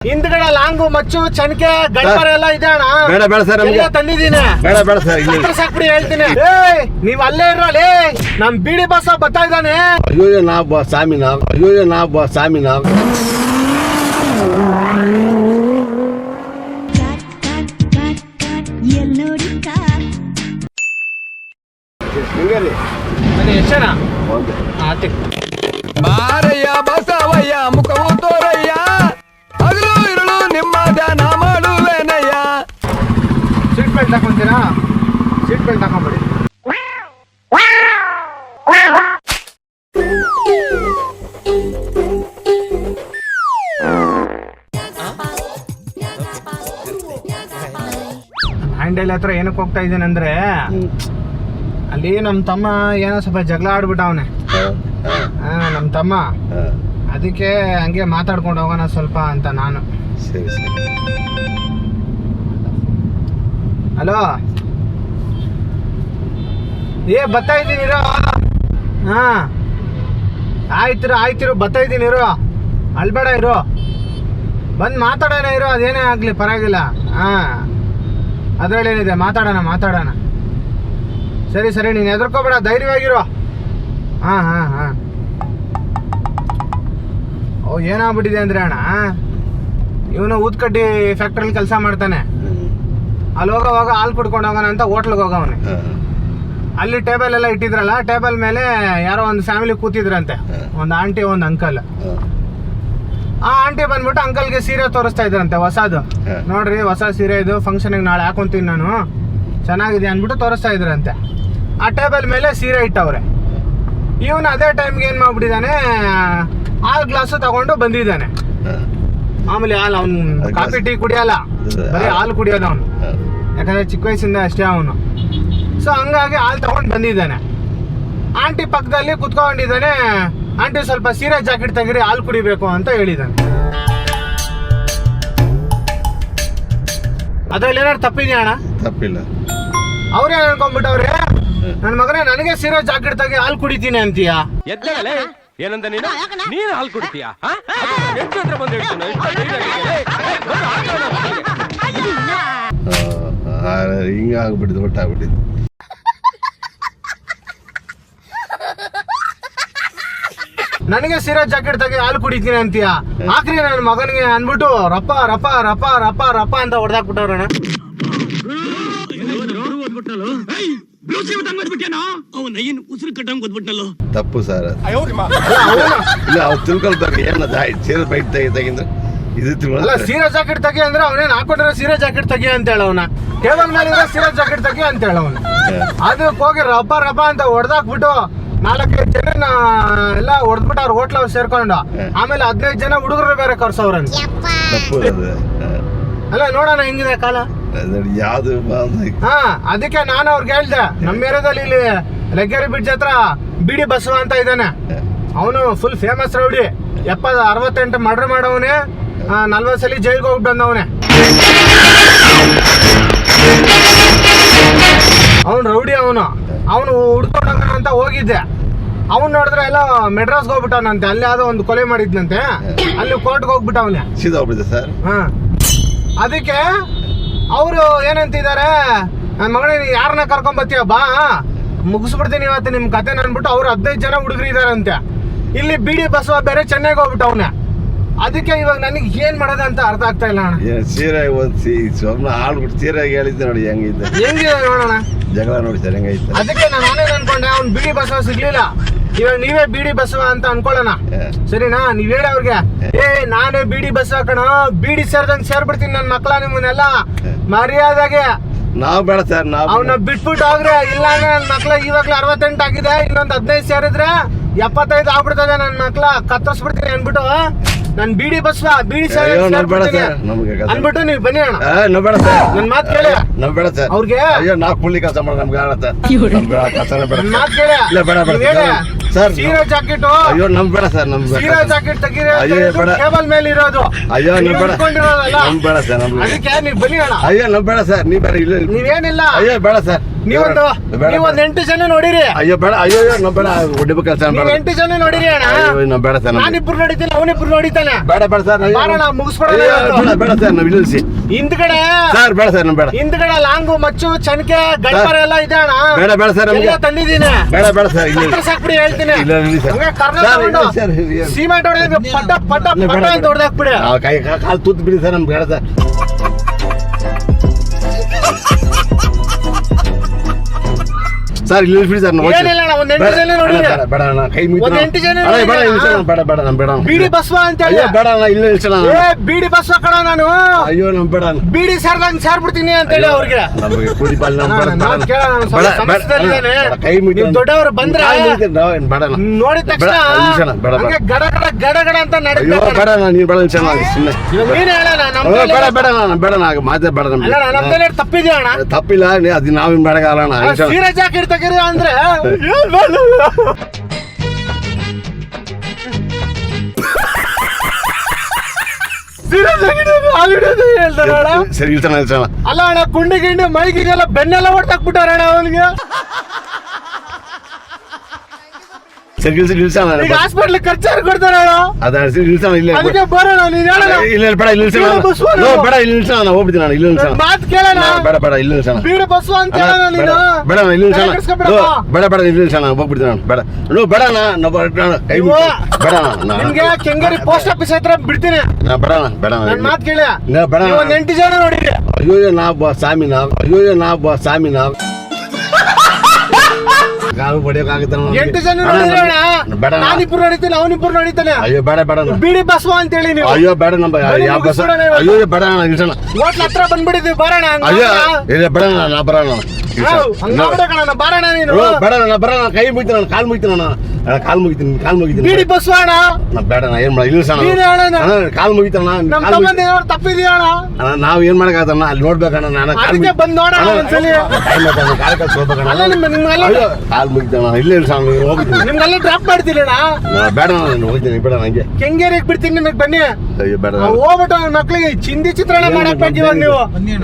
ಹಿಂದ್ಗಡೆ ಲಾಂಗು ಮಚ್ಚು ಚನಕೆ ಗಣಪರ ಎಲ್ಲ ಇದೆ ಅಣ್ಣ. ಬೇಡ ಬೇಡ ಸರ್, ತಂದಿದ್ದೀನಿ. ಬೇಡ ಬೇಡ ಸರ್, ಸಾಕ್ಬಿಡಿ ಹೇಳ್ತೀನಿ. ನೀವ್ ಅಲ್ಲೇ ಇರೋಲಿ, ನಮ್ ಬಿಡಿ ಬಸ್ ಬರ್ತಾ ಇದ್ದಾನೆ. ಅಯ್ಯೋ ನಾ ಸ್ವಾಮಿನ, ಅಯ್ಯೋ ನಾ ಸ್ವಾಮಿನ. ಎಷ್ಟೇನ ಬಾರಯ್ಯ ಬಸವಯ್ಯ ಮುಖವು ತೋರಯ್ಯ, ಹಗಲು ಇರುಳು ನಿಮ್ಮ ಧ್ಯಾನ ಮಾಡುವೇನಯ್ಯ. ಸೀಟ್ ಬೆಲ್ಟ್ ಹಾಕೊಂತೀರಾ? ಸೀಟ್ ಬೆಲ್ಟ್ ಹಾಕೊಂಬಿಡಿ. ಹ್ಯಾಂಡಲ್ ಹತ್ರ ಏನಕ್ಕೆ ಹೋಗ್ತಾ ಇದ್ದೇನೆ ಅಂದ್ರೆ, ಅಲ್ಲಿ ನಮ್ಮ ತಮ್ಮ ಏನೋ ಸ್ವಲ್ಪ ಜಗಳ ಆಡ್ಬಿಟ್ಟ ಅವನೇ. ನಮ್ಮ ತಮ್ಮ, ಅದಕ್ಕೆ ಹಂಗೆ ಮಾತಾಡ್ಕೊಂಡು ಹೋಗೋಣ ಸ್ವಲ್ಪ ಅಂತ ನಾನು. ಸರಿ ಸರಿ. ಹಲೋ, ಬರ್ತಾ ಇದ್ದೀನಿ ಇರೋ. ಹಾ ಆಯ್ತಿರು ಬರ್ತಾ ಇದ್ದೀನಿ ಇರೋ, ಅಲ್ಬೇಡ ಇರೋ, ಬಂದು ಮಾತಾಡೋಣ ಇರೋ, ಅದೇನೇ ಆಗಲಿ ಪರವಾಗಿಲ್ಲ. ಅದರಲ್ಲೇನಿದೆ, ಮಾತಾಡೋಣ. ಸರಿ ನೀನು ಹೆದರ್ಕೋಬೇಡ, ಧೈರ್ಯವಾಗಿರೋ. ಹಾಂ ಏನಾಗ್ಬಿಟ್ಟಿದೆ ಅಂದ್ರೆ ಅಣ್ಣ, ಇವನು ಊದ್ಕಡ್ಡಿ ಫ್ಯಾಕ್ಟ್ರಿಲಿ ಕೆಲಸ ಮಾಡ್ತಾನೆ. ಅಲ್ಲಿ ಹೋಗೋವಾಗ ಹಾಲು ಕುಡ್ಕೊಂಡು ಹೋಗೋಣ ಅಂತ ಹೋಟ್ಲಿಗೆ ಹೋಗವನೆ. ಅಲ್ಲಿ ಟೇಬಲ್ ಎಲ್ಲ ಇಟ್ಟಿದ್ರಲ್ಲ, ಟೇಬಲ್ ಮೇಲೆ ಯಾರೋ ಒಂದು ಫ್ಯಾಮಿಲಿ ಕೂತಿದ್ರಂತೆ, ಒಂದು ಆಂಟಿ ಒಂದು ಅಂಕಲ್. ಆ ಆಂಟಿ ಬಂದ್ಬಿಟ್ಟು ಅಂಕಲ್ಗೆ ಸೀರೆ ತೋರಿಸ್ತಾ ಇದ್ರಂತೆ, ಹೊಸದು. ನೋಡ್ರಿ ಹೊಸ ಸೀರೆ ಇದು, ಫಂಕ್ಷನ್ಗೆ ನಾಳೆ ಹಾಕೊಂತೀನಿ ನಾನು, ಚೆನ್ನಾಗಿದೆ ಅಂದ್ಬಿಟ್ಟು ತೋರಿಸ್ತಾ ಇದ್ರಂತೆ. ಆ ಟೇಬಲ್ ಮೇಲೆ ಸೀರೆ ಇಟ್ಟವ್ರೆ. ಇವನು ಅದೇ ಟೈಮ್ಗೆ ಏನು ಮಾಡ್ಬಿಟ್ಟಿದ್ದಾನೆ, ಹಾಲು ಗ್ಲಾಸು ತಗೊಂಡು ಬಂದಿದ್ದಾನೆ. ಆಮೇಲೆ ಹಾಲು, ಅವನು ಕಾಫಿ ಟೀ ಕುಡಿಯಲ್ಲ, ಬರೀ ಹಾಲು ಕುಡಿಯೋದು ಅವನು, ಯಾಕಂದ್ರೆ ಚಿಕ್ಕ ವಯಸ್ಸಿಂದ ಅಷ್ಟೇ ಅವನು. ಸೊ ಹಂಗಾಗಿ ಹಾಲು ತಗೊಂಡು ಬಂದಿದ್ದಾನೆ. ಆಂಟಿ ಪಕ್ಕದಲ್ಲಿ ಕುತ್ಕೊಂಡಿದ್ದಾನೆ. ಆಂಟಿ ಸ್ವಲ್ಪ ಸೀರೆ ಜಾಕೆಟ್ ತೆಗೀರಿ, ಹಾಲು ಕುಡಿಬೇಕು ಅಂತ ಹೇಳಿದ್ದಾನೆ. ಅದ್ರಲ್ಲಿ ಏನಾದ್ರು ತಪ್ಪಿದ್ಯಾ ಅಣ್ಣ? ತಪ್ಪಿಲ್ಲ. ಅವ್ರೇ ಅನ್ಕೊಂಡ್ಬಿಟ್ಟವ್ರೆ, ನನ್ನ ಮಗನೇ ನನಗೆ ಸೀರೆ ಜಾಕೆಟ್ ತೆಗಿ ಹಾಲು ಕುಡಿತೀನಿ ಅಂತೀಯಾ? ಏನಂತ ನೀನು ಹಾಲು ಕುಡಿತೀಯಾ? ಹಿಂಗ ಆಗ್ಬಿಟ್ಟಿದ್ದು, ಒಟ್ಟಾಗ್ಬಿಟ್ಟಿದ್ದು. ನನಗೆ ಸೀರೆ ಜಾಕೆಟ್ ತೆಗಿ ಹಾಲು ಕುಡಿತೀನಿ ಅಂತೀಯಾ? ಆಕ್ರಿ ನನ್ನ ಮಗನಿಗೆ ಅನ್ಬಿಟ್ಟು ರಪ್ಪ ರಪ್ಪ ರಪ್ಪ ರಪ್ಪ ರಪ್ಪ ಅಂತ ಹೊಡೆದಾಕ್ಬಿಟ್ಟವ್ರಣ್ಣ. ತಪ್ಪು ಸರ್, ಇಲ್ಲ ಅವ್ರು ತಿಳ್ಕೊಳ್ತಾರೆ. ಏನ ಸೀರೆ ಬೈಟ್ ತೆಗಿಂದ್ರೆ ಇದು ಅಲ್ಲ, ಸೀರೆ ಜಾಕೆಟ್ ತೆಗಿ ಅಂದ್ರೆ ಅವನೇನ್ ಹಾಕೊಂಡ್ರೆ ಸೀರೆ ಜಾಕೆಟ್ ತೆಗಿ ಅಂತ ಹೇಳವನ, ಟೇಬಲ್ ಮೇಲೆ ಸೀರೆ ಜಾಕೆಟ್ ತೆಗಿ ಅಂತ ಹೇಳವನ. ಅದಕ್ಕೆ ಹೋಗಿ ರಬ್ಬ ರಬ್ಬ ಅಂತ ಹೊಡೆದಾಕ್ಬಿಟ್ಟು 4-5 ಜನ ಎಲ್ಲ ಹೊಡೆದ್ಬಿಟ್ಟು ಅವ್ರ ಹೋಟ್ಲ ಸೇರ್ಕೊಂಡು, ಆಮೇಲೆ 15 ಜನ ಹುಡುಗರು ಬೇರೆ ಕರ್ಸವ್ರನ್. ತಪ್ಪು ಅಲ್ಲ, ನೋಡೋಣ ಹೆಂಗಿದೆ ಕಾಲ. ಯಾವ್ದು. ಅದಕ್ಕೆ ನಾನು ಅವ್ರಿಗೆ ಹೇಳ್ದೆ, ನಮ್ಮ ಏರಿಯಾದಲ್ಲಿ ಇಲ್ಲಿ ಲೆಗ್ಗೇರಿ ಬ್ರಿಡ್ಜ್ ಹತ್ರ ಬಿಡಿ ಬಸವ ಅಂತ ಇದ್ದಾನೆ. ಅವನು ಫುಲ್ ಫೇಮಸ್ ರೌಡಿ. 68 ಮರ್ಡರ್ ಮಾಡವನೆ, 40 ಸಲ ಜೈಲ್ಗೆ ಹೋಗ್ಬಿಟ್ಟು ಬಂದವನೆ. ಅವನು ರೌಡಿ. ಅವನು ಹುಡ್ಕೊಂಡ ಅಂತ ಹೋಗಿದ್ದೆ. ಅವ್ನು ನೋಡಿದ್ರೆ ಎಲ್ಲ ಮೆಡ್ರಾಸ್ಗೆ ಹೋಗ್ಬಿಟ್ಟವನಂತೆ, ಅಲ್ಲಿ ಯಾವ್ದೋ ಒಂದು ಕೊಲೆ ಮಾಡಿದ್ನಂತೆ, ಅಲ್ಲಿ ಕೋರ್ಟ್ಗೆ ಹೋಗ್ಬಿಟ್ಟವನೆ. ಸರ್, ಅದಕ್ಕೆ ಅವರು ಏನಂತಿದ್ದಾರೆ, ನನ್ನ ಮಗನೇ ನೀ ಯಾರನ್ನ ಕರ್ಕೊಂಡ್ ಬರ್ತೀಯ ಬಾ, ಮುಗಿಸ್ಬಿಡ್ತೀನಿ ಇವತ್ತು ನಿಮ್ ಕತೆ ಅನ್ಬಿಟ್ಟು ಅವ್ರು 15 ಜನ ಹುಡುಗರು ಇದಾರಂತೆ. ಇಲ್ಲಿ ಬಿಡಿ ಬಸವ ಬೇರೆ ಚೆನ್ನೈಗೆ ಹೋಗ್ಬಿಟ್ಟವನೆ. ಅದಕ್ಕೆ ಇವಾಗ ನನಗೆ ಏನ್ ಮಾಡೋದು ಅಂತ ಅರ್ಥ ಆಗ್ತಾ ಇಲ್ಲ ಅಣ್ಣ. ಸೀರೆ ಹಾಳ್ಬಿಟ್ಟು ಸೀರೆ ಹೇಳಿದ್ದೆ ನೋಡಿ, ಹೆಂಗಿದೆ ನೋಡೋಣ ಜಗಳ ನೋಡಿ ಸರ್, ಹೆಂಗೈತೆ. ಅದಕ್ಕೆ ನಾನೇನ್ ಅನ್ಕೊಂಡೆ, ಅವ್ನು ಬಿಡಿ ಬಸವ ಸಿಗ್ಲಿಲ್ಲ, ಇವಾಗ ನೀವೇ ಬಿಡಿ ಬಸವ ಅಂತ ಅನ್ಕೊಳ್ಳೋಣ. ಸರಿನಾ? ನೀವ್ ಹೇಳಿ ಅವ್ರಿಗೆ, ನಾನೇ ಬಿಡಿ ಬಸವ ಕಣ, ಬಿಡಿ ಸೇರ್ದಂಗ್ ಸೇರ್ಬಿಡ್ತೀನಿ ನನ್ನ ಮಕ್ಳ, ನಿಮ್ಮನ್ನೆಲ್ಲ ಮರ್ಯಾದಾಗೆ. ನಾವ್ ಬೇಡ ಸರ್, ಅವ್ನ ಬಿಟ್ಬಿಟ್ಟು ಹೋಗ್ರೆ, ಇಲ್ಲ ಅಂದ್ರೆ ನನ್ನ ಮಕ್ಳ ಇವಾಗ್ಲೇ 68 ಆಗಿದೆ, ಇನ್ನೊಂದ್ 15 ಸೇರಿದ್ರೆ 75 ಆಗ್ಬಿಡ್ತದೆ, ನನ್ನ ಮಕ್ಳ ಕತ್ತರಿಸ್ಬಿಡ್ತೀನಿ ಅನ್ಬಿಟ್ಟು ನನ್ ಬಿಡಿ ಬಸವ ಬಿಡಿ ಅನ್ಬಿಟ್ಟು ನೀವು ಬನ್ನಿ ಅಣ್ಣ. ನನ್ ಮಾತ್ ಕೇಳಿ, ಅವ್ರಿಗೆ ಕೂಲಿ ಕೆಲಸ ಮಾಡ ನಮ್ಗೆ ಮಾತ್ ಕೇಳಿ. ಸೀರೆ ಜಾಕೆಟ್, ಅಯ್ಯೋ ನಮ್ ಬೇಡ ಸರ್, ನಮ್ ಸೀರೆ ಜಾಕೆಟ್ ತೆಗೀರಿ, ಟೇಬಲ್ ಮೇಲೆ ಇರೋದು. ಅಯ್ಯೋ ನಮ್ ಬೇಡ ಸರ್, ಅದಕ್ಕೆ ನೀವು ಬನ್ನಿ ಅಣ್ಣ. ಅಯ್ಯೋ ನಮ್ ಬೇಡ ಸರ್, ನೀವೇನಿಲ್ಲ. ನೀವೇನಿಲ್ಲ. ಅಯ್ಯೋ ಬೇಡ ಸರ್. ನೀವೊಂದು ಬೇಡ, ನೀವೊಂದ್ 8 ಜನ ನೋಡಿರಿ. ಅಯ್ಯೋ ಬೇಡ, ಅಯ್ಯೋ ನಾವು ಬೇಡ ಹೊಡಿಬೇಕು ಕೆಲಸ ನೀವ್ 8 ಜನ ನೋಡಿರಿ ಅಣ್ಣ. ನಾವು ಬೇಡ ಸರ್, ನಾನಿಬ್ರು ನೋಡಿದ್ದೀನಿ, ಅವನಿಬ್ರು ನೋಡಿತಾನೆ. ಬೇಡ ಬೇಡ ಸರ್, ಬಾರಣ ಮುಗಿಸ್ಬಿಡೋಣ. ಬೇಡ ಬೇಡ ಸರ್, ನಾವು ಇಳಿಸಿ ಹಿಂದ್ಗಡೆ ಸರ್, ಬೇಡ ಸರ್, ನಾವು ಬೇಡ. ಹಿಂದ್ಗಡೆ ಲಾಂಗು ಮಚ್ಚು ಚನಕೆ ಗಡ್ಪರ ಎಲ್ಲ ಇದೆ ಅಣ್ಣ. ಬೇಡ ಬೇಡ ಸರ್, ನಮ್ಗೆ ತಂದಿದ್ದೀನಿ. ಬೇಡ ಬೇಡ ಸರ್, ಇಲ್ಲ ಸಾಕ್ಬಿಡಿ ಹೇಳ್ತೀನಿ. ಇಲ್ಲ ಇಲ್ಲ ಸರ್, ಹಂಗೆ ಕರ್ನಾಟಕ ಸರ್, ಇಲ್ಲ ತಗೊಂಡು ಸರ್, ಸಿಮೆಂಟ್ ಹೊಡೆದ್ರೆ ಪಟ ಪಟ ಪಟ ಅಂತ ಹೊಡೆದಾಕ್ಬಿಡಿ. ಕೈ ಕಾಲು ತೂತ್ ಬಿಡಿ ಸರ್, ನಮ್ಗೆ ಬೇಡ ಸರ್. ಸರ್ ಇಲ್ಲಿ ಬಿಡಿ ಸರ್, ಏನಿಲ್ಲ ಅಣ್ಣ, ಒಂದ್ 8 ಜನ ನೋಡಿರಿ. ಬೇಡ ಅಣ್ಣ, ಕೈ ಮುಗಿತು ಒಂದ್ 8 ಜನ ಬೇಡ ಬೇಡ ನೋಡಿರಿ. ಇಳಿಸೋಣ, ಬೇಡ ಬೇಡ ನಮ್ ಬೇಡ ಬೀಡಿ ಬಸ್ವ ಅಂತ ಹೇಳಿ. ಅಯ್ಯೋ ಬೇಡ ಅಣ್ಣ, ಇಲ್ಲ ಇಳಿಸೋಣ. ಏ ಬೀಡಿ ಬಸ್ವ ಕಣ ನಾನು. ಅಯ್ಯೋ ನಮ್ ಬೇಡ ಅಣ್ಣ. ಬೀಡಿ ಸಾರ್ದಂಗ್ ಸಾರ್ಬಿಡ್ತೀನಿ ಅಂತ ಹೇಳಿ ಅವ್ರಿಗೆ. ನಮಗೆ ಕೂಲಿ ಪಾಲ್ ನಮ್ ಬೇಡ ನಾನ್ ಕೇಳ, ನಾನು ಸ್ವಲ್ಪ ಬೇಡ, ಸಮಸ್ಯೆದಲ್ಲಿದ್ದೇನೆ. ಬೇಡ, ಕೈ ಮುಗಿತು. ನೀವು ದೊಡ್ಡವರು ಬಂದ್ರೆ ಬೇಡ ಅಣ್ಣ. ನೋಡಿದ ತಕ್ಷಣ ಬೇಡ, ಇಳಿಸೋಣ, ಬೇಡ, ಬೇಡ. ಹಂಗೆ ಗಡ ಗಡ ಗಡ ಗಡ ಅಂತ ಅಯ್ಯೋ ನಡೀತಾರೆ. ಬೇಡ ಅಣ್ಣ, ನೀನ್ ಬೇಡ ಇಳಿಸೋಣ ಸುಮ್ಮನೆ. ಇವಾಗ ನೀನ್ ಹೇಳೋಣ, ನಮ್ಮ ಬೇಡ ಬೇಡ ಅಣ್ಣ, ಬೇಡ ಅಣ್ಣ, ಮಾತೇ ಬೇಡ ನಮ್ಗೆ. ಅಲ್ಲ ನಮ್ದೇನೆ ತಪ್ಪಿದ್ಯಾ ಅಣ್ಣ. ತಪ್ಪಿಲ್ಲ, ಅದು ನಾವೇನ್ ಬೇಡಗಲ್ಲ ಅಣ್ಣ, ಇಳಿಸೋಣ. ಸೀರೆ ಜಾಕೆಟ್ ತೆಗೀರಿ ಅಂದ್ರೆ ಸೀರೆ ಜಾಕೆಟ್ ಹಾಲಿಡೋದು ಹೇಳ್ತಾರೆ ಅಣ್ಣ. ಸರಿ ಇಳಿಸೋಣ, ಇಳಿಸೋಣ. ಅಲ್ಲ ಅಣ್ಣ, ಕುಂಡಿ ಗಿಂಡಿ ಮೈಗಿಗೆಲ್ಲ ಬೆನ್ನೆಲ್ಲ ಹೊಡ್ತಾಕ್ಬಿಟ್ಟಾರ ಅಣ್ಣ ಅವನಿಗೆ. ಸರಿ ಇಳಿಸೋಣ. ಈಗ ಹಾಸ್ಪಿಟ್ಲ್ ಖರ್ಚಾರು ಕೊಡ್ತಾರ ಅಣ್ಣ. ಅದ ಇಳಿಸೋಣ, ಇಲ್ಲ ಅದಕ್ಕೆ ಬರೋಣ, ನೀನ್ ಹೇಳೋಣ. ಇಲ್ಲ ಬೇಡ, ಇಲ್ಲಿ ಇಳಿಸೋಣ. ಬೀಡಿ ಬಸ್ವ ನೋ, ಬೇಡ, ಇಲ್ಲಿ ಇಳಿಸೋಣ, ನಾನು ಹೋಗ್ಬಿಡ್ತೀನಿ ನಾನು, ಇಲ್ಲಿ ಇಳಿಸೋಣ. ಮಾತ್ ಕೇಳೋಣ. ಬೇಡ ಬೇಡ, ಇಲ್ಲಿ ಇಳಿಸೋಣ. ಬೀಡಿ ಬಸ್ವ ಅಂತ ಹೇಳೋಣ ಬೇಡ ನೀನು. ಬೇಡ ಅಣ್ಣ, ಇಲ್ಲಿ ಇಳಿಸೋಣ. ಕೆಡ್ಸ್ಕೊಬೇಡಪ್ಪ. ಬೇಡ ಬೇಡ, ಇಲ್ಲಿ ಇಳಿಸೋಣ, ಹೋಗ್ಬಿಡ್ತೀನಿ ನಾನು. ಬೇಡ ನೋ, ಬೇಡ ಅಣ್ಣ, ನಾವು ಕೈ ಇವ್ವ, ಮುಗ್ದು- ಬೇಡ ಅಣ್ಣ, ನಿಮ್ಗೆ ಕೆಂಗೇರಿ ಪೋಸ್ಟ್ ಆಫೀಸ್ ಹತ್ರ ಬಿಡ್ತೀನಿ. ಬೇಡ ಅಣ್ಣ, ಬೇಡ ಅಣ್ಣ. ನನ್ ಮಾತ್ ಕೇಳಿ. ನಾ ಬೇಡ ಅಣ್ಣ. ಒಂದ್ 8 ಜನ ನೋಡಿರಿ. ಅಯ್ಯೋ ನಾವು ಸ್ವಾಮಿ ನಾವು, ಅಯ್ಯೋ ನಾವು ಸ್ವಾಮಿ ನಾವು ಕಾಲು ಬಡಿಯೋಕಾಗುತ್ತೆ 8 ಜನ ನೋಡಿರಿ ಅಣ್ಣ. ಬೇಡ ಅಣ್ಣ. ನಾನಿಬ್ರು ನೋಡಿದ್ದೀನಿ, ಅವನಿಬ್ರು ನೋಡಿತಾನೆ. ಅಯ್ಯೋ ಬೇಡ ಬೇಡ ಅಣ್ಣ. ಬೀಡಿ ಬಸ್ವ ಅಂತ ಹೇಳಿ ನೀವು ಅಯ್ಯೋ ಬೇಡ ನಮ್ಮ ಬನ್ನಿ, ಯಾವ ಬಸ್. ಮುಗಿಸ್ಬಿಡೋಣ ಇವತ್ತು. ಅಯ್ಯೋ ಬೇಡ ಅಣ್ಣ, ಇಳಿಸೋಣ. ಹೋಟ್ಲ್ ಹತ್ರ ಬಂದ್ಬಿಟ್ಟಿದ್ವಿ, ಬರೋಣ. ಅಯ್ಯೋ ಇಲ್ಲ ಬೇಡ ಅಣ್ಣ, ನಾ ಬರೋಣ. ಹಂಗಾಗ್ಬಿಡಕಣ, ಬರೋಣ ನೀನು. ಬೇಡ ಅಣ್ಣ, ಬರೋಣ, ಕೈ ಮುಗಿತೀನಿ ನಾನು, ಕಾಲು ಮುಗಿತೀನಿ ಅಣ್ಣ, ಕಾಲು ಮುಗಿತೀನಿ, ಕಾಲು ಮುಗಿತೀನಿ. ಬೀಡಿ ಬಸ್ವ ಅಣ್ಣ. ನಾ ಬೇಡ ಅಣ್ಣ, ಏನ್ ಮಾಡ ಇಳಿಸೋಣ. ನೀನ್ ಹೇಳೋಣ. ಕಾಲು ಮುಗಿತಣ್ಣ. ನಮ್ ತಮ್ಮಂದ ಏನಾದ್ರು ತಪ್ಪಿದ್ಯಾ ಅಣ್ಣ? ನಾವ್ ಏನ್ ಮಾಡಕ್ಕಾಗತ್ತಣ್ಣ, ಅಲ್ಲಿ ನೋಡ್ಬೇಕಣ್ಣ. ನಾನು ಅದಕ್ಕೆ ಬಂದ್ ನೋಡೋಣ ಒಂದ್ಸಲಿ. ಕಾಲು ಕಳ್ಸಿ ಹೋಗ್ಬೇಕಣ್ಣ. ಅಲ್ಲ ನಿಮ್ಗೆಲ್ಲ ಕಾಲು ಮುಗಿತಣ್ಣ, ಇಲ್ಲೇ ಇಳಿಸೋಣ, ಹೋಗ್ಬಿಡ್ತೀನಿ. ನಿಮ್ಗೆಲ್ಲ ಡ್ರಾಪ್ ಮಾಡ್ತೀನಿ ಅಣ್ಣ. ಬೇಡ ನಾನು ಹೋಗ್ತೀನಿ, ಬೇಡ ನಂಗೆ. ಕೆಂಗೇರಿಗೆ ಬಿಡ್ತೀನಿ, ನಿಮಗ್ ಬನ್ನಿ. ಅಯ್ಯೋ ಬೇಡ. ಹೋಗ್ಬಿಟ್ಟು ನನ್ನ ಮಕ್ಳಿಗೆ ಚಿಂದಿ ಚಿತ್ರಣ ಮಾಡಕ್ ಬೇಕು ಇವಾಗ ನೀವು.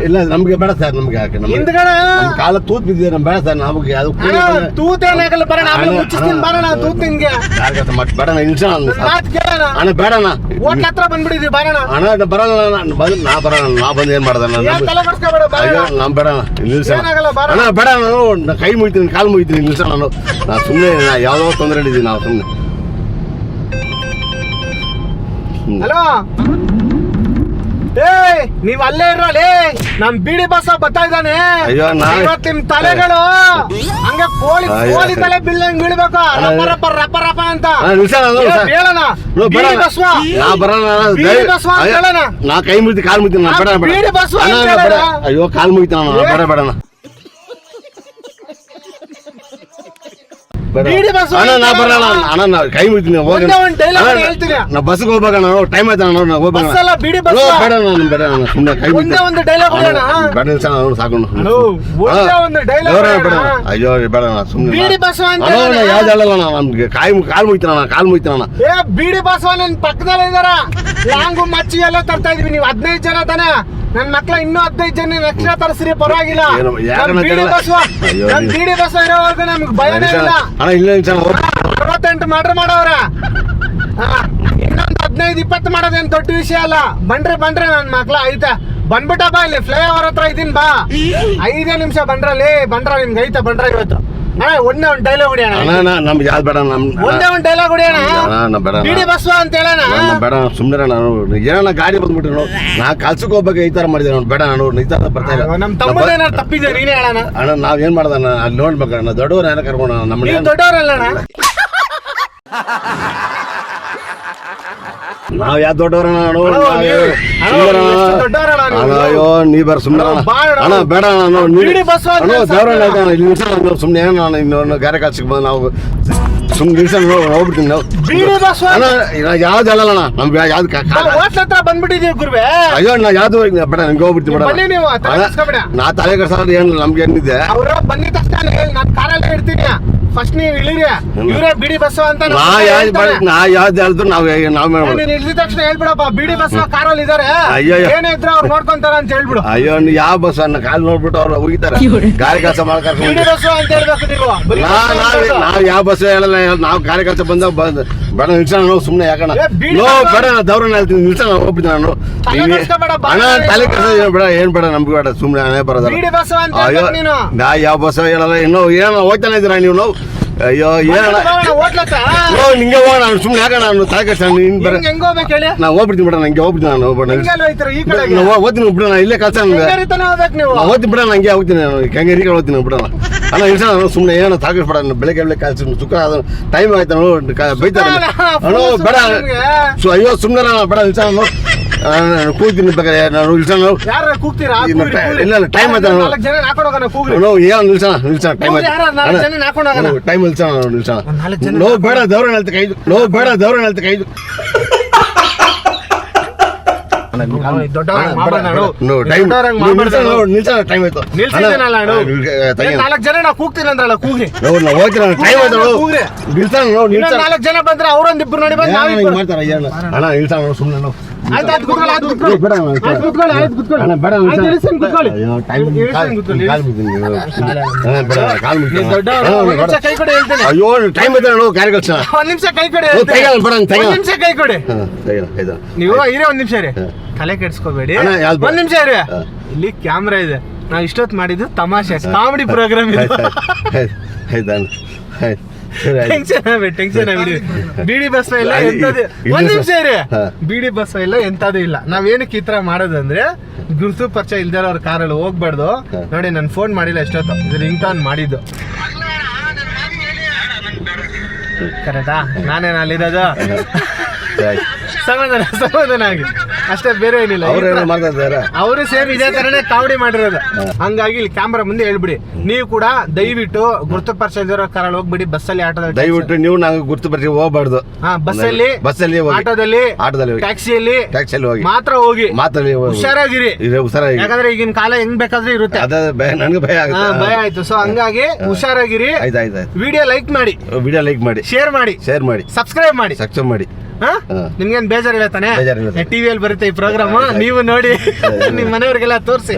ಇಲ್ಲ ನಮ್ಗೆ ಬೇಡ ಸರ್, ನಮ್ಗೆ ಯಾಕೆ ಹಿಂದ್ಗಡೆ ಕಾಲ ತೂತ್ ಬಿದ್ದಿದೆ, ನಮ್ಗೆ ಬೇಡ ಸರ್. ನಮ್ಗೆ ಅದು ತೂತೇನಾಗಲ್ಲ, ಬರೋಣ ಆಮೇಲೆ ಮುಚ್ಚಿಸ್ತೀನಿ, ಬರೋಣ ತೂತ್ ನಿನ್ಗೆ. ಮತ್ತೆ ಬೇಡ ಇಳಿಸೋಣ. ಮಾತ್ ಕೇಳೋಣ. ಅಣ್ಣ ಬೇಡ ಅಣ್ಣ, ಹೋಟ್ಲ್ ಹತ್ರ ಬಂದ್ಬಿಟ್ಟಿದ್ವಿ, ಬರೋಣ. ಅಣ್ಣ ಬರಲ್ಲ, ನಾ ಬರೋಣ, ನಾ ಬಂದು ಏನ್ ಮಾಡ್ದೆ ಏನ್ ತಲೆ ಕೆಡ್ಸ್ಕೊಬೇಡ, ಅಯ್ಯೋ ಬರೋಣ. ನಾನ್ ಬೇಡ ಅಣ್ಣ, ಇಳಿಸೋಣ. ಏನಾಗಲ್ಲ, ಬರೋಣ. ಅಣ್ಣ ಬೇಡ, ನಾನು ಕೈ ಮುಗಿತೀನಿ, ಕಾಲು ಮುಗಿತೀನಿ, ಇಳಿಸೋಣ. ನಾನು ಸುಮ್ಮನೆ ಯಾವ್ದೋ ತೊಂದರೆ ಇದ್ದೀವಿ ನಾವು ಸುಮ್ಮನೆ. ಹಲೋ, ಏ ನೀವ್ ಅಲ್ಲೇ ಇರೋಲೇ, ನಮ್ ಬೀಡಿ ಬಸ್ಸ ಬರ್ತಾ ಇದ್ದಾನೆ. ಅಯ್ಯೋ, ಇವತ್ತು ನಿಮ್ ತಲೆಗಳು ಹಂಗ ಕೋಳಿ ಅಯ್ಯೋ. ಕೋಳಿ ತಲೆ ಬಿಲ್ಲಂಗ್ ಬೀಳ್ಬೇಕು, ರಪ ರಪ ರಪ ರಪ ಅಂತ. ಇಳಿಸೋಣ, ಏ, ಹೇಳೋಣ. ಬೀಡಿ ಬಸ್ವ. ನಾ ಬರೋಣ, ಬೀಡಿ ಬಸ್ವ ಅಂತ ಹೇಳೋಣ. ನಾ ಕೈ ಮುಗಿತಿ, ಕಾಲು ಮುಗಿತೀನಿ, ನಾನು ಬೇಡ ಬೇಡ. ಬೀಡಿ ಬಸ್ವ ಅಂತ ಅಣ್ಣ, ಬೇಡ. ಹೇಳೋಣ. ಅಯ್ಯೋ ಕಾಲು ಮುಗಿತೀನಿ ನಾನು, ಬೇಡ ಬೇಡ ಅಣ್ಣ. ಬೇಡ. ಬೀಡಿ ಬಸ್ವ ಅಣ್ಣ ನಾ ಅಂತ ಬರೋಣ ಹೇಳೋಣ. ಅಣ್ಣ, ನಾ ಕೈ ಮುಗಿತೀನಿ, ಹೋಗಿ. ಒಂದೇ ಒಂದ್ dialogue ಹೇಳ್ತೀನಿ. ನಾ ಬಸ್ಗೆ ಹೋಗ್ಬೇಕಣ್ಣ, ಟೈಮ್ ಆಯ್ತು ಅಣ್ಣ, ನಾ ಹೋಗ್ಬೇಕಣ್ಣ. ಬಸ್ ಅಲ್ಲ, ಬೀಡಿ ಬಸ್ವ. ಬೇಡ ನಾನು ಬೇಡ ಅಣ್ಣ, ಸುಮ್ಮನೆ ಕೈ ಒಂದೇ ಮುಗಿತೀನಿ. ಒಂದು ಡೈಲಾಗ್ ಹೇಳೋಣ. ಬೇಡ ಇಳಿಸೋಣ, ಅವ್ನು ಸಾಕೊಂಡು. ಹಲೋ, ಒಂದೇ ಒಂದು dialogue ಬೇಡ ಹೇಳೋಣ. ಅಯ್ಯೋ ಬೇಡ ಅಣ್ಣ, ಸುಮ್ಮನೆ ಬೀಡಿ ಬಸ್ವ ಅಂತ ಅಣ್ಣ ಹೇಳೋಣ. ಯಾವ್ದು ಹೇಳಲ್ಲ ಅಣ್ಣ, ನಮ್ಗೆ ಕಾಲು ಮುಗಿತೀನಿ ಅಣ್ಣ, ಕಾಲು ಮುಗಿತೀನಿ ಅಣ್ಣ. ಏ ಬೀಡಿ ಬಸ್ವ ನನ್ ಪಕ್ಕದಲ್ಲೇ ಇದಾರ. ಲಾಂಗು ಮಚ್ಚಿ ಎಲ್ಲ ತರ್ತಾ ಇದೀವಿ. ನೀವು 15 ಜನ ತಾನೆ, ನನ್ ಮಕ್ಳ ಇನ್ನೂ 15 ಜನ ಎಕ್ಸ್ಟ್ರಾ ತರಿಸ್ರಿ, ಪರವಾಗಿಲ್ಲ. ಏನು, ಯಾಕಣ್ಣ ನಮ್ ಬೀಡಿ ಕೇಳಲ್ಲ? ಬಸ್ವ, ಅಯ್ಯೋ, ನಮ್ ಬೀಡಿ ಬಸ್ವ ಇರೋವರೆಗೂ ನಮ್ಗೆ ಭಯನೇ ಇಲ್ಲ. ಅಣ್ಣ ಇಲ್ಲ ಇಳಿಸೋಣ, ಹೋಗಿ. 68 ಮರ್ಡರ್ ಮಾಡವ್ರ. ಇನ್ನೊಂದು 15-20 ಮಾಡೋದೇನ್ ದೊಡ್ಡ ವಿಷಯ ಅಲ್ಲ. ಬಂಡ್ರೆ ನನ್ ಮಕ್ಳ ಐತೆ, ಬಂದ್ಬಿಟ್ಟಪ್ಪ ಇಲ್ಲಿ ಫ್ಲೈ ಓವರ್ ಹತ್ರ ಇದೀನಿ, ಬಾ. 5 ನಿಮಿಷ ಬಂಡ್ರಲ್ಲಿ ನಿಮ್ಗೆ ಐತೆ ಬಂಡ್ರ ಇವತ್ತು. ಒಂದೇ ಒಂದು ಡೈಲಾಗ್ ಹೊಡಿಯೋಣ. ಅಣ್ಣ ನಮ್ಗೆ ಯಾವ್ದು ಬೇಡ, ಒಂದೇ ಒಂದು ಡೈಲಾಗ್ ಹೊಡಿಯೋಣ. ಅಣ್ಣ ಬೇಡ ಬೀಡಿ ಬಸ್ವ ಅಂತ ಹೇಳೋಣ. ಬೇಡ ಸುಮ್ಮನೆ ನಾನು ಏನಣ್ಣ ಗಾಡಿ ಬಂದ್ಬಿಟ್ರು, ನಾ ಕಲ್ಸಕ್ಕೆ ಹೋಗ್ಬೇಕು ಈ ತರ ಮಾಡಿದೆ ಬೇಡ ನಾನು, ಈ ತರ ಬರ್ತಾ ಇಲ್ಲ. ನಮ್ ತಮ್ಮದ ಏನಾರು ತಪ್ಪಿದೆ, ನೀನೇ ಹೇಳೋಣ. ಅಣ್ಣ ನಾವ್ ಏನ್ ಮಾಡ್ದಣ್ಣ, ಅಲ್ಲಿ ನೋಡ್ಬೇಕಣ್ಣ, ದೊಡ್ಡವ್ರ ಏನ ಕರ್ಕೊಂಡು ನಮ್ಮ ನೀವು ದೊಡ್ಡವರಲ್ಲಣ್ಣ. ನಾವ್ ಯಾವ್ದು ದೊಡ್ಡವ್ರಣ್ಣ ದೊಡ್ಡವರಣ್ಣ ಅಯ್ಯೋ ನೀ ಬರ ಸುಮ್ಮನೆ ಅಣ್ಣ ಬೇಡ ಅಣ್ಣ, ಬೀಡಿ ಬಸ್ವ ಅಂತ ದೇವ್ರಣ್ಣ ಇಲ್ಲಿ ಸುಮ್ಮನೆ ಏನೋ ನಾನು ಇನ್ನೊಂದು ಗಾರೆ ಕಾಲ್ಸಿಗೆ ಬಂದು ನಾವು ಸುಮ್ಮನೆ ನಿಲ್ಸಣ್ಣ ಹೋಗ್ಬಿಡ್ತೀನಿ ನಾವು. ಬೀಡಿ ಬಸ್ವ ಅಣ್ಣ ಯಾವ್ದು ಹೇಳಲ್ಲ ನಮ್ಗೆ ಯಾವ್ದು ಹೋಟ್ಲ ಹತ್ರ ಬಂದ್ಬಿಟ್ಟಿದೀವಿ ಗುರುವೆ. ಅಯ್ಯೋ ನಾ ಯಾವ್ದು ಬೇಡ ನಂಗೆ ಹೋಗ್ಬಿಡ್ತೀನಿ ಬೇಡ. ಬನ್ನಿ ನೀವು, ತಲೆ ಕೆಡ್ಸ್ಕೊಬೇಡ. ನಾ ತಲೆ ಕೆಡ್ಸೋದು ಏನು ನಮ್ಗೆ ಏನಿದೆ. ಅವ್ರ ಬಂದಿದ ತಕ್ಷಣ ನಾನ್ ಕಾರಲ್ಲೇ ಇರ್ತೀನಿ, ಫಸ್ಟ್ ನೀವು ಇಳಿರಿ, ಇವರೇ ಬಿಡಿ ಬಸ್ ಅಂತ ನಾ ಯಾವ್ದು ಹೇಳಿದ್ರು ನಾವು ನೀನ್ ಇಳಿದ ತಕ್ಷಣ ಹೇಳ್ಬಿಡಪ್ಪ, ಬಿಡಿ ಬಸ್ ಕಾರಲ್ಲಿ ಇದಾರೆ, ಅಯ್ಯೋ. ಏನೇ ಇದ್ರೆ ಅವ್ರು ನೋಡ್ಕೊಂತಾರ ಅಂತ ಹೇಳ್ಬಿಡು. ಅಯ್ಯೋ ಯಾವ ಬಸ್ ಅನ್ನ ಕಾಲ್ ನೋಡ್ಬಿಟ್ಟು ಅವ್ರು ಹೋಗಿತಾರೆ ಗಾಡಿ ಕೆಲಸ ಬಿಡಿ ಮಾಡ್ಕೊಂಡು ಬಸ್ ಅಂತ ಹೇಳ್ಬೇಕು ನೀವು. ಬರೀ ಬಸ್ ಅಂತ ಹೇಳ್ಬೇಕು. ನಾವ್ ಯಾವ ಬಸ್ ಹೇಳಲ್ಲ, ನಾವು ಗಾಡಿ ಕೆಲಸ ಬಂದಾಗ ಬೇಡ ನಿಲ್ಸೋಣ ನಾವು ಸುಮ್ನೆ ಯಾಕಣ ಏ, ಬಿಡಿ ನೋ ಬಸ್ ಬೇಡ ದೌರ್ಣ ಹೇಳ್ತೀನಿ ನಿಲ್ಸೋಣ ಹೋಗ್ಬಿಟ್ಟು ನಾನು ತಲೆ ಕೆಡ್ಸ್ಕೊಬೇಡ, ಬಾ. ಅಣ್ಣ ತಲೆ ಕೆಲಸ ಬೇಡ ಏನ್ ಬೇಡ ನಮ್ಗೆ ಬೇಡ ಸುಮ್ನೆ ಹಣೆ ಬರೋದಲ್ಲ. ಬಿಡಿ ಬಸ್ ಅಂತ ಅಯ್ಯೋ ಹೇಳ್ಬೇಕು ನೀನು. ನಾ ಯಾವ ಬಸ್ ಹೇಳಲ್ಲ ಇನ್ನೂ ಏನೋ ಹೋಗ್ತಾನೆ ಇದ್ದೀರಾ ನೀವು ನಾವು ಅಯ್ಯೋ ಏನಣ್ಣ ಹೋಟ್ಲಕ್ಕ ನಿಂಗೆ ಹೋಗೋಣ ನಾನು ಸುಮ್ನೆ ಯಾಕಣ ನಾನು ತಲೆ ಕೆಡ್ಸ ನೀನ್ ಬರ ಹೆಂಗ್ ಹೋಗ್ಬೇಕು ಹೇಳಿ? ನಾ ಹೋಗ್ಬಿಡ್ತೀನಿ ಬಿಡ ನಂಗೆ ಹೋಗ್ಬಿಡ್ತೀನಿ ನಾನು ಹಿಂಗೆಲ್ಲ ಹೋಯ್ತೀರ ಈ ಕಡೆಗೆ? ಓದ್ತೀನಿ ಬಿಡ ನಾ ಇಲ್ಲೇ ಕೆಲಸ ಹೆಂಗರಿತಾನೆ ಹೋಗ್ಬೇಕು ನೀವು. ಓದ್ತೀನಿ ಬಿಡ ನಂಗೆ ಹೋಗ್ತೀನಿ ನಾನು ಹೆಂಗೆ ಓದ್ತೀನಿ ಬಿಡೋಣ ಅಣ್ಣ ಇಲ್ಸಣ ನಾನು ಸುಮ್ಮನೆ ಏನೋ ತಾಗಿಸ್ಬೇಡ ಬೆಳಗ್ಗೆ ಕೆಲಸ ಸುಖ ಅದು ಟೈಮ್ ಆಯ್ತು ಬೈತಾರೆ ಅಣ್ಣ ಬೇಡ ಅಯ್ಯೋ ಸುಮ್ಮನೆ ಬೇಡ ಇಲ್ಸಣ ನಾನು ಕೂಗ್ತೀನಿ ಬೇಕಾದ್ರೆ ನಾನು ಇಲ್ಸಣ ಯಾರ ಕೂಗ್ತೀರಾ? ಇಲ್ಲ ಟೈಮ್ ಆಯ್ತು ನಾಲ್ಕು ಜನ ಹಾಕೊಂಡು ಹೋಗೋಣ, ಕೂಗ್ರಿ. ಏನು ನಿಲ್ಸಣ ಟೈಮ್ ಯಾರ ನಾಲ್ಕು ಜನ ಹಾಕೊಂಡು ಹೋಗೋಣ. ಆಯ್ತು ಟೈಮ್ ನಿಲ್ಸಣ ನಿಲ್ಸಣ ನಾಲ್ಕು ಜನ ನೋ ಬೇಡ ದೌರ್ಣ ಹೇಳ್ತ ಕೈದು ನೋ ಬೇಡ ದೌರ್ಣ ಹೇಳ್ತ ಕೈದು ನಿಲ್ಸಿದ್ದೀನಲ್ಲ ಅಣ್ಣ. ನಾಲ್ಕು ಜನ ನಾ ಕೂಗ್ತೀನಿ ಅಂದ್ರಲ್ಲ, ಕೂಗ್ರಿ. ನಾಲ್ಕು ಜನ ಬಂದ್ರೆ ಅವ್ರೊಂದಿಬ್ರು ನೋಡಿ ಬಂದು ನಾವಿಬ್ರು. ಅಣ್ಣ ನಿಲ್ಸಣ ಸುಮ್ಮನೆ ಆಯ್ತು, ಆಯ್ತು, ಕೂತ್ಕೊಳ್ಳಿ, ಆಯ್ತು, ಕೂತ್ಕೊಳ್ಳಿ. ಆಯ್ತು, ಕೂತ್ಕೊಳ್ಳಿ, ಆಯ್ತು, ಕೂತ್ಕೊಳ್ಳಿ. ಆಯ್ತು, ಇಳಿಸ್ತೀನಿ, ಕೂತ್ಕೊಳ್ಳಿ. ಇಳಿಸ್ತೀನಿ, ಕೂತ್ಕೊಳ್ಳಿ. ನೀನ್ ದೊಡ್ಡವ್ರು, ಒಂದ್ ನಿಮಿಷ ಕೈ ಕೊಡಿ ಹೇಳ್ತೇನೆ. ಅಯ್ಯೋ ಟೈಮ್ ಐತೆ ನೋಡು ಗಾಡಿ ಕಳ್ಸ ಒಂದ್ ನಿಮಿಷ ಕೈ ಕೊಡಿ ಹೇಳ್ತೇನೆ. ಒಂದ್ ನಿಮಿಷ ಕೈ ಕೊಡಿ. ನೀವು ಇರೇ ಒಂದ್ ನಿಮಿಷ ಇರಿ, ತಲೆ ಕೆಡ್ಸ್ಕೋಬೇಡಿ. ಅಣ್ಣ, ಯಾವ್ದು? ಒಂದ್ ನಿಮಿಷ ಇರಿ. ಇಲ್ಲಿ ಕ್ಯಾಮ್ರಾ ಇದೆ, ನಾವ್ ಇಷ್ಟೊತ್ತು ಮಾಡಿದ್ದು ತಮಾಷೆ ಕಾಮಿಡಿ ಪ್ರೋಗ್ರಾಮ್ ಇದು. ಟೆನ್ಷನ್ ಆಗ್ಬಿಡಿ. ಬಿಡಿ ಬಸ್ ಇಲ್ಲ ಎಂತದ್ದು. ಒಂದ್ ನಿಮಿಷ ಇರಿ, ಬಿಡಿ ಬಸ್ ಇಲ್ಲ ಎಂತದ್ದು ಇಲ್ಲ. ನಾವೇನಕ್ಕೆ ಈ ತರ ಮಾಡೋದಂದ್ರೆ ಗುರುತು ಪರಿಚಯ ಇಲ್ದಾರ ಅವ್ರ ಕಾರಲ್ಲಿ ಹೋಗ್ಬಾರ್ದು. ನೋಡಿ ನನ್ ಫೋನ್ ಮಾಡಿಲ್ಲ ಎಷ್ಟೊತ್ತು, ಇದು ರಿಂಗ್ ಟೋನ್ ಮಾಡಿದ್ದು ಕರೆಕ್ಟಾ? ನಾನೇನು ಅಲ್ಲಿರೋದು? ಸಮಾಧಾನ ಆಗಿ ಅಷ್ಟೇ, ಬೇರೆ ಏನಿಲ್ಲ. ಅವರು ಸೇಮ್ ಇದೇ ತರನೇ ಕಾಮಿಡಿ ಮಾಡಿರೋದು. ಹಂಗಾಗಿ ಇಲ್ಲಿ ಕ್ಯಾಮ್ರಾ ಮುಂದೆ ಹೇಳ್ಬಿಡಿ, ನೀವು ಕೂಡ ದಯವಿಟ್ಟು ಗುರುತು ಪರಿಚಯ ಇರೋ ಕಾರಲ್ಲಿ ಹೋಗ್ಬಿಡಿ. ಬಸ್ಸಲ್ಲಿ, ಆಟೋದಲ್ಲಿ ದಯವಿಟ್ಟು ನೀವು ನಾವು ಗುರುತು ಪರಿಚಯ ಹೋಗ್ಬಾರ್ದು. ಬಸ್ಸಲ್ಲಿ, ಆಟೋದಲ್ಲಿ, ಟ್ಯಾಕ್ಸಿಯಲ್ಲಿ ಹೋಗಿ ಮಾತ್ರ ಹೋಗಿ. ಹುಷಾರಾಗಿರಿ, ಹುಷಾರಾಗಿ. ಯಾಕಂದ್ರೆ ಈಗಿನ ಕಾಲ ಹೆಂಗ್ ಬೇಕಾದ್ರೆ ಇರುತ್ತೆ. ನನಗೆ ಭಯ ಭಯ ಆಯ್ತು. ಸೊ ಹಂಗಾಗಿ ಹುಷಾರಾಗಿರಿ. ವಿಡಿಯೋ ಲೈಕ್ ಮಾಡಿ, ಶೇರ್ ಮಾಡಿ, ಸಬ್ಸ್ಕ್ರೈಬ್ ಮಾಡಿ. ನಿಮ್ಗೇನ್ ಬೇಜಾರಿಲ್ಲ ತಾನೆ? ಟಿವಿಯಲ್ಲಿ ಬರುತ್ತೆ ಈ ಪ್ರೋಗ್ರಾಮ್, ನೀವು ನೋಡಿ ನಿಮ್ ಮನೆಯವ್ರಿಗೆಲ್ಲ ತೋರಿಸಿ.